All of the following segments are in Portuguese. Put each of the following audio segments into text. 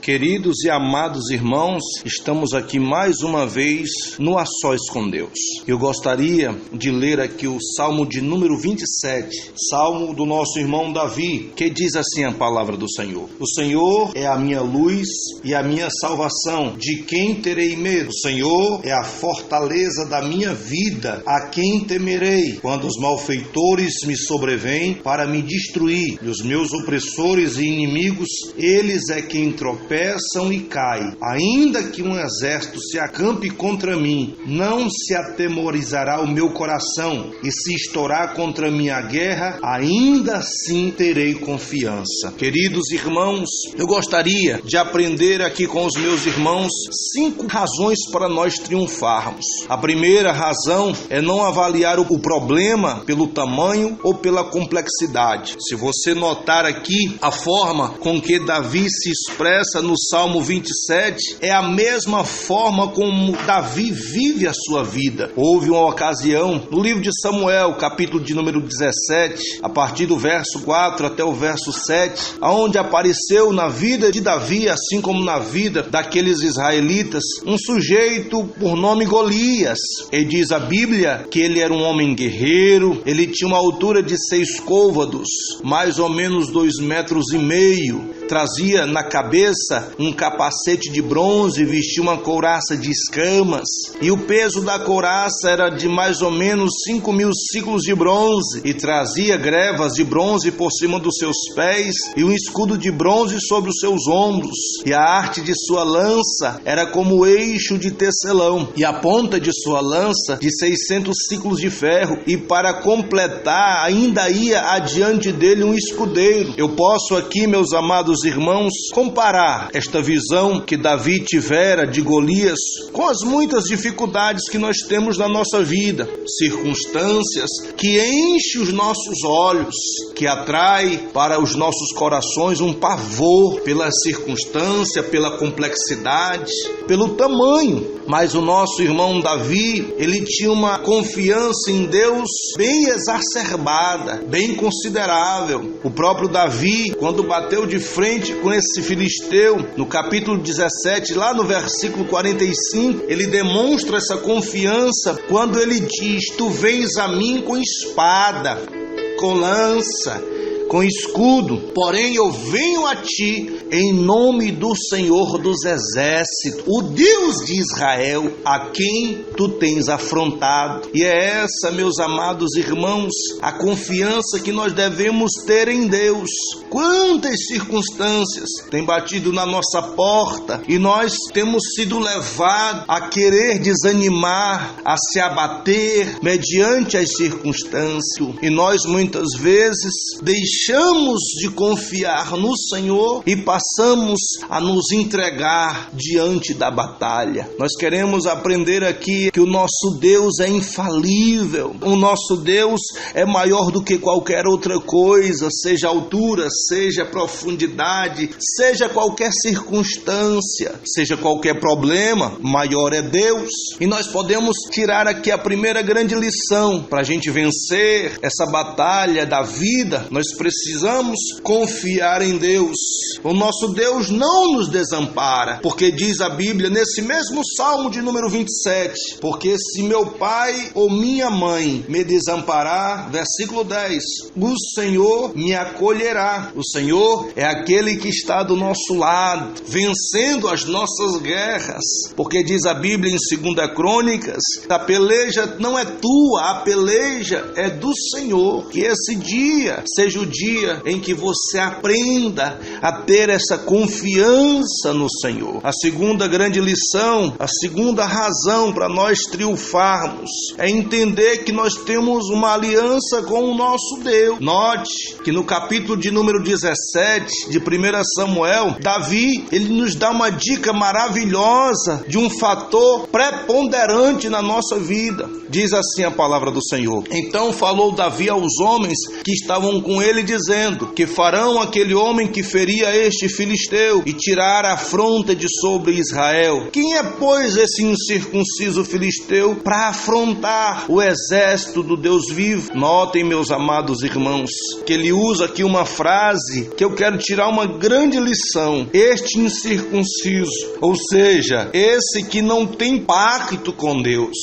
Queridos e amados irmãos, estamos aqui mais uma vez no A Sós com Deus. Eu gostaria de ler aqui o Salmo de número 27, Salmo do nosso irmão Davi, que diz assim a palavra do Senhor: O Senhor é a minha luz e a minha salvação, de quem terei medo? O Senhor é a fortaleza da minha vida, a quem temerei? Quando os malfeitores me sobrevêm para me destruir, e os meus opressores e inimigos, eles é quem tropeçam e caem. Ainda que um exército se acampe contra mim, não se atemorizará o meu coração, e se estourar contra mim a guerra, ainda assim terei confiança. Queridos irmãos, eu gostaria de aprender aqui com os meus irmãos 5 razões para nós triunfarmos. A primeira razão é não avaliar o problema pelo tamanho ou pela complexidade. Se você notar aqui a forma com que Davi se expressa no Salmo 27, é a mesma forma como Davi vive a sua vida. Houve uma ocasião no livro de Samuel, capítulo de número 17, a partir do verso 4 até o verso 7, onde apareceu na vida de Davi, assim como na vida daqueles israelitas, um sujeito por nome Golias. E diz a Bíblia que ele era um homem guerreiro, ele tinha uma altura de 6 côvados, mais ou menos 2,5 metros, trazia na cabeça um capacete de bronze, vestia uma couraça de escamas, e o peso da couraça era de mais ou menos 5.000 ciclos de bronze, e trazia grevas de bronze por cima dos seus pés, e um escudo de bronze sobre os seus ombros, e a arte de sua lança era como o eixo de tecelão, e a ponta de sua lança de 600 ciclos de ferro, e para completar ainda ia adiante dele um escudeiro. Eu posso aqui, meus amados irmãos, comparar esta visão que Davi tivera de Golias com as muitas dificuldades que nós temos na nossa vida, circunstâncias que enchem os nossos olhos, que atrai para os nossos corações um pavor pela circunstância, pela complexidade, pelo tamanho. Mas o nosso irmão Davi, ele tinha uma confiança em Deus bem exacerbada, bem considerável. O próprio Davi, quando bateu de frente com esse filisteu, no capítulo 17, lá no versículo 45, ele demonstra essa confiança quando ele diz: Tu vens a mim com espada, com lança, com escudo, porém eu venho a ti em nome do Senhor dos Exércitos, o Deus de Israel, a quem tu tens afrontado. E é essa, meus amados irmãos, a confiança que nós devemos ter em Deus. Quantas circunstâncias têm batido na nossa porta e nós temos sido levados a querer desanimar, a se abater mediante as circunstâncias, e nós muitas vezes deixamos de confiar no Senhor e passamos a nos entregar diante da batalha. Nós queremos aprender aqui que o nosso Deus é infalível, o nosso Deus é maior do que qualquer outra coisa, seja altura, seja profundidade, seja qualquer circunstância, seja qualquer problema, maior é Deus. E nós podemos tirar aqui a primeira grande lição: para a gente vencer essa batalha da vida, nós precisamos confiar em Deus. O nosso Deus não nos desampara, porque diz a Bíblia nesse mesmo Salmo de número 27, porque se meu pai ou minha mãe me desamparar, versículo 10, o Senhor me acolherá. O Senhor é aquele que está do nosso lado, vencendo as nossas guerras, porque diz a Bíblia em 2 Crônicas, a peleja não é tua, a peleja é do Senhor. Que esse dia seja o dia em que você aprenda a ter essa confiança no Senhor. A segunda grande lição, a segunda razão para nós triunfarmos é entender que nós temos uma aliança com o nosso Deus. Note que no capítulo de número 17 de 1 Samuel, Davi, ele nos dá uma dica maravilhosa de um fator preponderante na nossa vida. Diz assim a palavra do Senhor: Então falou Davi aos homens que estavam com ele, dizendo que farão aquele homem que feria este filisteu e tirar a afronta de sobre Israel. Quem é, pois, esse incircunciso filisteu para afrontar o exército do Deus vivo? Notem, meus amados irmãos, que ele usa aqui uma frase que eu quero tirar uma grande lição. Este incircunciso, ou seja, esse que não tem pacto com Deus.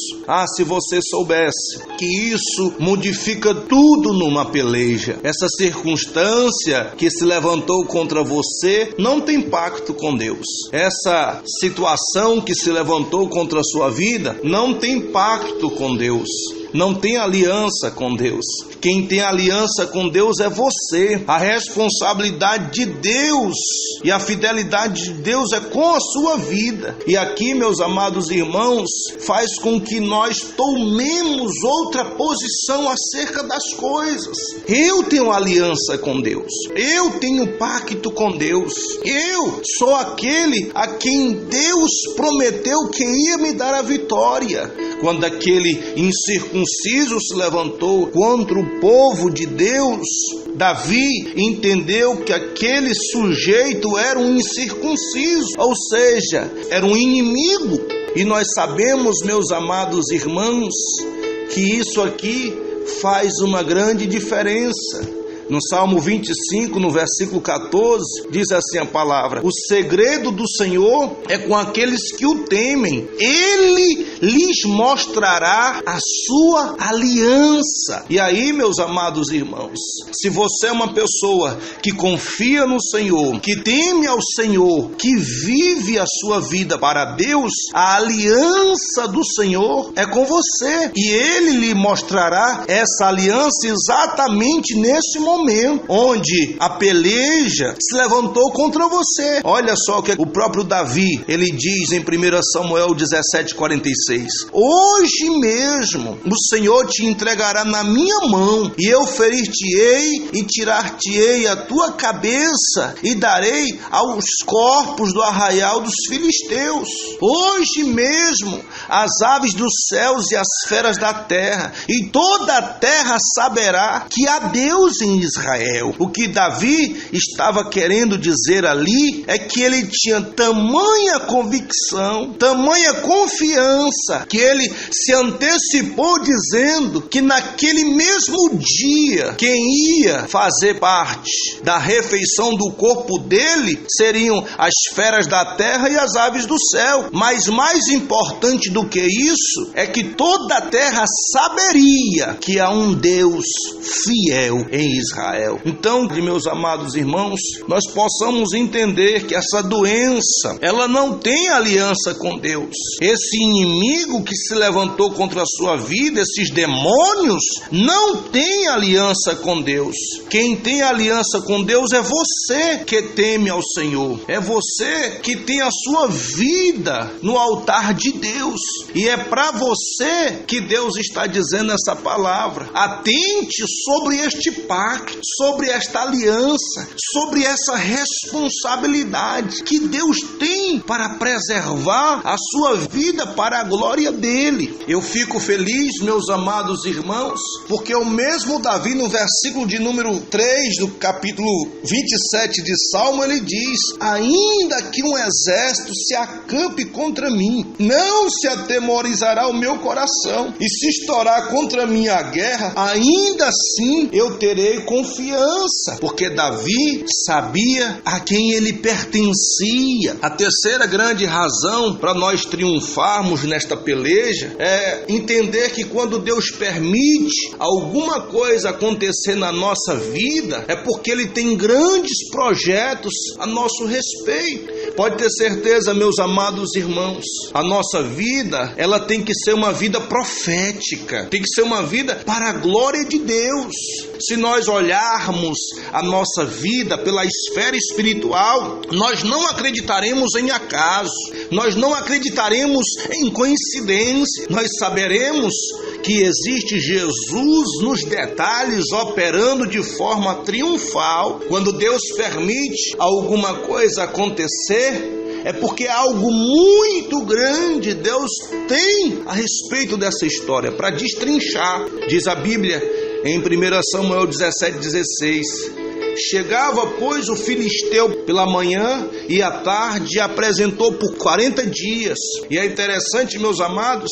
Se você soubesse que isso modifica tudo numa peleja. Essa circunstância que se levantou contra você não tem pacto com Deus. Essa situação que se levantou contra a sua vida não tem pacto com Deus. Não tem aliança com Deus. Quem tem aliança com Deus é você. A responsabilidade de Deus e a fidelidade de Deus é com a sua vida. E aqui, meus amados irmãos, faz com que nós tomemos outra posição acerca das coisas. Eu tenho aliança com Deus. Eu tenho pacto com Deus. Eu sou aquele a quem Deus prometeu que ia me dar a vitória. Quando aquele incircunciso se levantou contra o povo de Deus, Davi entendeu que aquele sujeito era um incircunciso, ou seja, era um inimigo. E nós sabemos, meus amados irmãos, que isso aqui faz uma grande diferença. No Salmo 25, no versículo 14, diz assim a palavra: o segredo do Senhor é com aqueles que o temem. Ele lhes mostrará a sua aliança. E aí, meus amados irmãos, se você é uma pessoa que confia no Senhor, que teme ao Senhor, que vive a sua vida para Deus, a aliança do Senhor é com você. E Ele lhe mostrará essa aliança exatamente nesse momento, onde a peleja se levantou contra você. Olha só o que o próprio Davi, ele diz em 1 Samuel 17:46: hoje mesmo o Senhor te entregará na minha mão, e eu ferir-te-ei e tirar-te-ei a tua cabeça, e darei aos corpos do arraial dos filisteus. Hoje mesmo as aves dos céus e as feras da terra, e toda a terra saberá que há Deus em Israel. O que Davi estava querendo dizer ali é que ele tinha tamanha convicção, tamanha confiança, que ele se antecipou dizendo que naquele mesmo dia quem ia fazer parte da refeição do corpo dele seriam as feras da terra e as aves do céu. Mas mais importante do que isso é que toda a terra saberia que há um Deus fiel em Israel. Então, meus amados irmãos, nós possamos entender que essa doença, ela não tem aliança com Deus. Esse inimigo que se levantou contra a sua vida, esses demônios, não tem aliança com Deus. Quem tem aliança com Deus é você que teme ao Senhor. É você que tem a sua vida no altar de Deus. E é para você que Deus está dizendo essa palavra. Atente sobre este pacto, sobre esta aliança, sobre essa responsabilidade que Deus tem para preservar a sua vida para a glória dele. Eu fico feliz, meus amados irmãos, porque o mesmo Davi, no versículo de número 3 do capítulo 27 de Salmo, ele diz: ainda que um exército se acampe contra mim, não se atemorizará o meu coração, e se estourar contra mim a guerra, ainda assim eu terei confiança, porque Davi sabia a quem ele pertencia. A terceira grande razão para nós triunfarmos nesta peleja é entender que quando Deus permite alguma coisa acontecer na nossa vida, é porque Ele tem grandes projetos a nosso respeito. Pode ter certeza, meus amados irmãos, a nossa vida, ela tem que ser uma vida profética, tem que ser uma vida para a glória de Deus. Se nós olharmos a nossa vida pela esfera espiritual, nós não acreditaremos em acaso, nós não acreditaremos em coincidência, nós saberemos que existe Jesus nos detalhes operando de forma triunfal. Quando Deus permite alguma coisa acontecer, é porque algo muito grande Deus tem a respeito dessa história para destrinchar. Diz a Bíblia em 1 Samuel 17:16: Chegava, pois, o filisteu pela manhã e à tarde apresentou por 40 dias. E é interessante, meus amados,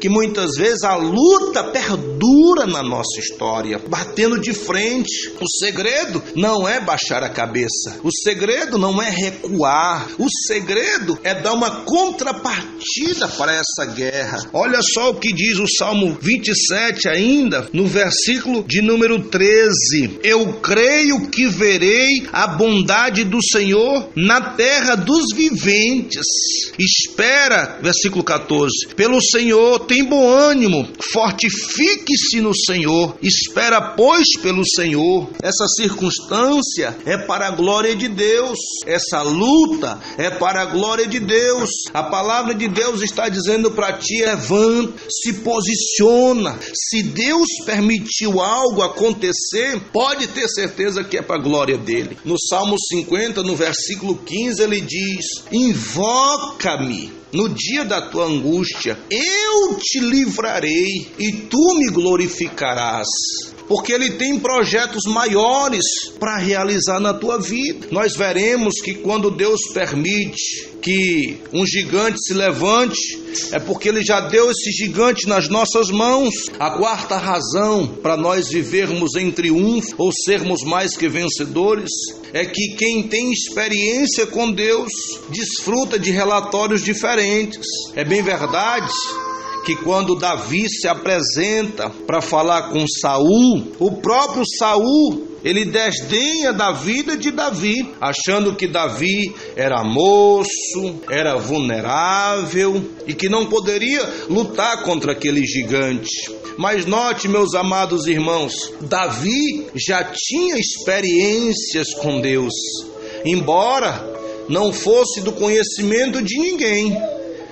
que muitas vezes a luta perdura na nossa história, batendo de frente. O segredo não é baixar a cabeça, o segredo não é recuar, o segredo é dar uma contrapartida para essa guerra. Olha só o que diz o Salmo 27 ainda, no versículo de número 13: eu creio que verei a bondade do Senhor na terra dos viventes. Espera, versículo 14, pelo Senhor tem bom ânimo, fortifique-se no Senhor, espera, pois, pelo Senhor. Essa circunstância é para a glória de Deus, essa luta é para a glória de Deus. A palavra de Deus está dizendo para ti: levanta, se posiciona. Se Deus permitiu algo acontecer, pode ter certeza que é para a glória dele. No Salmo 50, no versículo 15, ele diz: invoca-me no dia da tua angústia, eu te livrarei e tu me glorificarás. Porque ele tem projetos maiores para realizar na tua vida. Nós veremos que quando Deus permite que um gigante se levante, é porque ele já deu esse gigante nas nossas mãos. A quarta razão para nós vivermos em triunfo ou sermos mais que vencedores é que quem tem experiência com Deus desfruta de relatórios diferentes. É bem verdade que quando Davi se apresenta para falar com Saul, o próprio Saul, ele desdenha da vida de Davi, achando que Davi era moço, era vulnerável e que não poderia lutar contra aquele gigante. Mas note, meus amados irmãos, Davi já tinha experiências com Deus, embora não fosse do conhecimento de ninguém.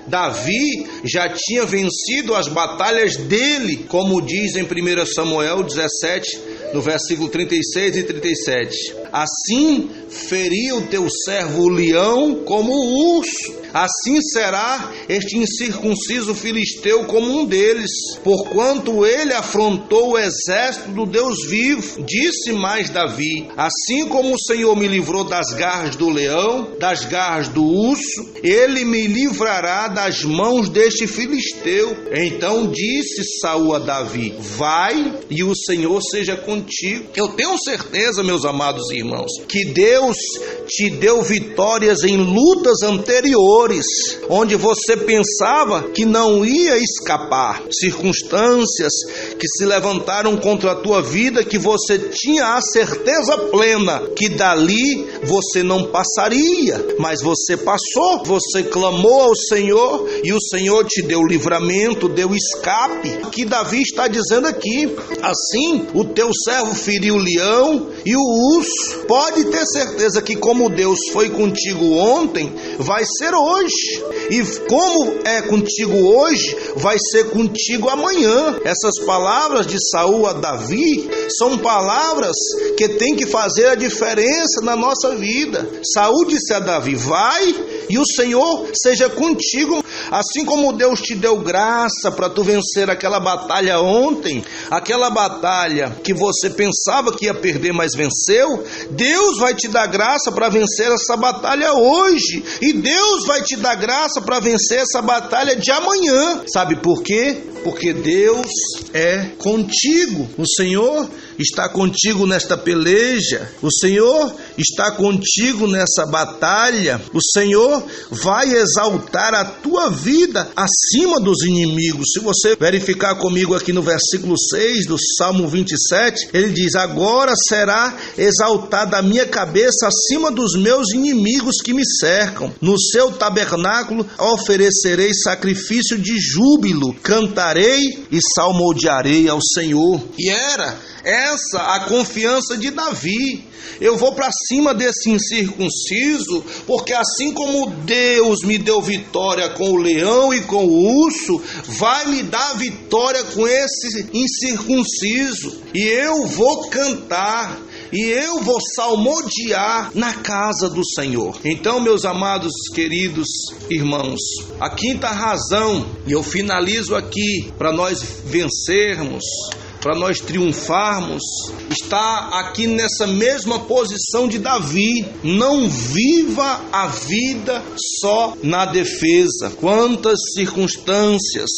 Davi já tinha vencido as batalhas dele, como diz em 1 Samuel 17, no versículo 36 e 37. Assim feria o teu servo o leão como o urso, assim será este incircunciso filisteu como um deles, porquanto ele afrontou o exército do Deus vivo. Disse mais Davi: assim como o Senhor me livrou das garras do leão, das garras do urso, ele me livrará das mãos deste filisteu. Então disse Saul a Davi: vai e o Senhor seja contigo. Eu tenho certeza, meus amados irmãos, que Deus te deu vitórias em lutas anteriores, onde você pensava que não ia escapar, circunstâncias que se levantaram contra a tua vida, que você tinha a certeza plena que dali você não passaria, mas você passou. Você clamou ao Senhor e o Senhor te deu livramento, deu escape. O que Davi está dizendo aqui: assim o teu servo feriu o leão e o urso. Pode ter certeza que como Deus foi contigo ontem, vai ser hoje. E como é contigo hoje, vai ser contigo amanhã. Essas palavras de Saul a Davi são palavras que tem que fazer a diferença na nossa vida. Saul disse a Davi: vai e o Senhor seja contigo. Assim como Deus te deu graça para tu vencer aquela batalha ontem, aquela batalha que você pensava que ia perder, mas venceu, Deus vai te dar graça para vencer essa batalha hoje. E Deus vai te dar graça para vencer essa batalha de amanhã. Sabe por quê? Porque Deus é contigo. O Senhor está contigo nesta peleja. O Senhor está contigo nessa batalha. O Senhor vai exaltar a tua vida acima dos inimigos. Se você verificar comigo aqui no versículo 6 do Salmo 27, ele diz: agora será exaltada a minha cabeça acima dos meus inimigos que me cercam. No seu tabernáculo oferecerei sacrifício de júbilo, cantarei e salmodiarei ao Senhor. E era essa a confiança de Davi. Eu vou para cima desse incircunciso, porque assim como Deus me deu vitória com o leão e com o urso, vai me dar vitória com esse incircunciso. E eu vou cantar, e eu vou salmodiar na casa do Senhor. Então, meus amados, queridos irmãos, a quinta razão, e eu finalizo aqui, para nós vencermos para nós triunfarmos, está aqui nessa mesma posição de Davi. Não viva a vida só na defesa. Quantas circunstâncias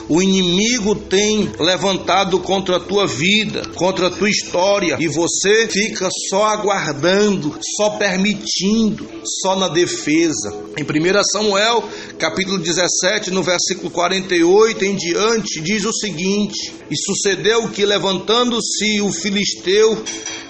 o inimigo tem levantado contra a tua vida, contra a tua história, e você fica só aguardando, só permitindo, só na defesa. Em 1 Samuel, capítulo 17, no versículo 48 em diante, diz o seguinte: E sucedeu que, levantando-se o filisteu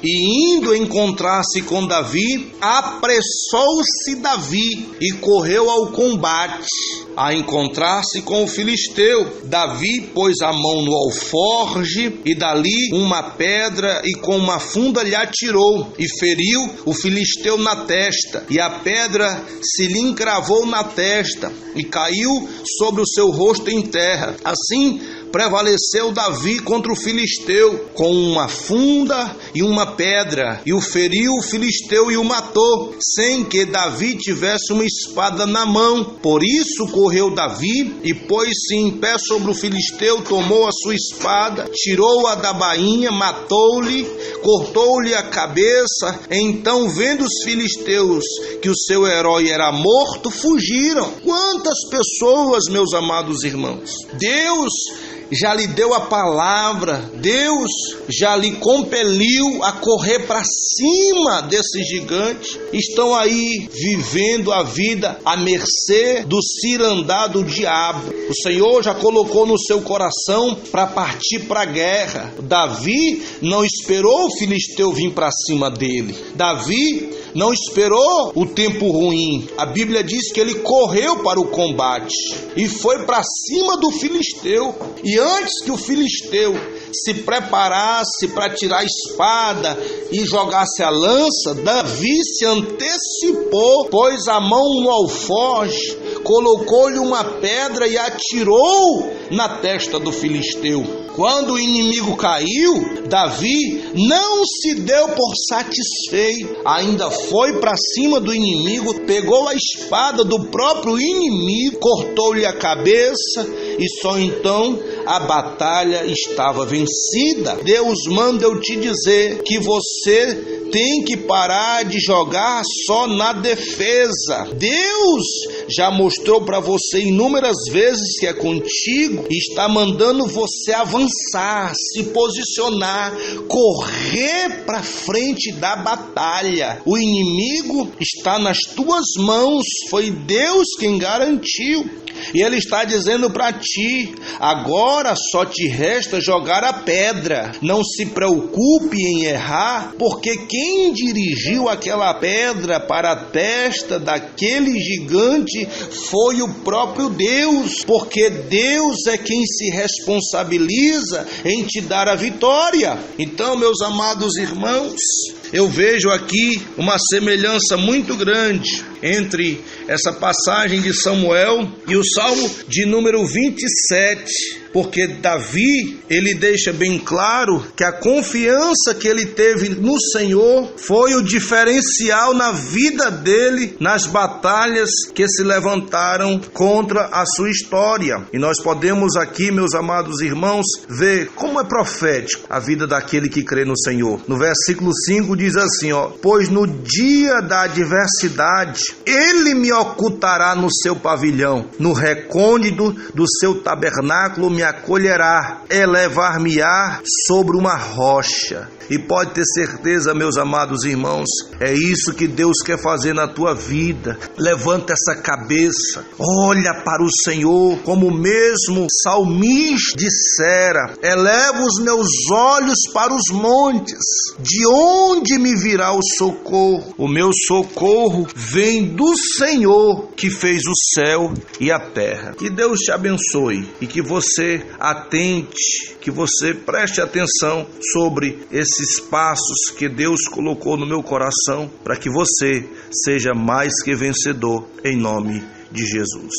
e indo encontrar-se com Davi, apressou-se Davi e correu ao combate. A encontrar-se com o filisteu, Davi pôs a mão no alforge e dali uma pedra e com uma funda lhe atirou e feriu o filisteu na testa, e a pedra se lhe encravou na testa e caiu sobre o seu rosto em terra. Assim prevaleceu Davi contra o filisteu com uma funda e uma pedra, e o feriu o filisteu e o matou, sem que Davi tivesse uma espada na mão. Por isso correu Davi e pôs-se em pé sobre o filisteu, tomou a sua espada, tirou-a da bainha, matou-lhe, cortou-lhe a cabeça. Então, vendo os filisteus que o seu herói era morto, fugiram. Quantas pessoas, meus amados irmãos, Deus já lhe deu a palavra, Deus já lhe compeliu a correr para cima desse gigante, estão aí vivendo a vida à mercê do cirandar do diabo. O Senhor já colocou no seu coração para partir para a guerra. Davi não esperou o filisteu vir para cima dele. Davi não esperou o tempo ruim. A Bíblia diz que ele correu para o combate e foi para cima do filisteu. E antes que o filisteu se preparasse para tirar a espada e jogasse a lança, Davi se antecipou, pôs a mão no alforge, colocou-lhe uma pedra e atirou na testa do filisteu. Quando o inimigo caiu, Davi não se deu por satisfeito, ainda foi para cima do inimigo, pegou a espada do próprio inimigo, cortou-lhe a cabeça, e só então a batalha estava vencida. Deus manda eu te dizer que você tem que parar de jogar só na defesa. Deus já mostrou para você inúmeras vezes que é contigo e está mandando você avançar, se posicionar, correr para frente da batalha. O inimigo está nas tuas mãos, foi Deus quem garantiu. E Ele está dizendo para ti: agora só te resta jogar a pedra. Não se preocupe em errar, porque quem dirigiu aquela pedra para a testa daquele gigante foi o próprio Deus, porque Deus é quem se responsabiliza em te dar a vitória. Então, meus amados irmãos, eu vejo aqui uma semelhança muito grande entre essa passagem de Samuel e o Salmo de número 27, porque Davi, ele deixa bem claro que a confiança que ele teve no Senhor foi o diferencial na vida dele, nas batalhas que se levantaram contra a sua história. E nós podemos aqui, meus amados irmãos, ver como é profético a vida daquele que crê no Senhor. No versículo 5 diz assim, pois no dia da adversidade, ele me ocultará no seu pavilhão, no recôndito do seu tabernáculo me acolherá, elevar-me-á sobre uma rocha. E pode ter certeza, meus amados irmãos, é isso que Deus quer fazer na tua vida. Levanta essa cabeça, olha para o Senhor, como mesmo salmista dissera: eleva os meus olhos para os montes, de onde me virá o socorro? O meu socorro vem do Senhor, que fez o céu e a terra. Que Deus te abençoe e que você atente, que você preste atenção sobre esses passos que Deus colocou no meu coração, para que você seja mais que vencedor, em nome de Jesus.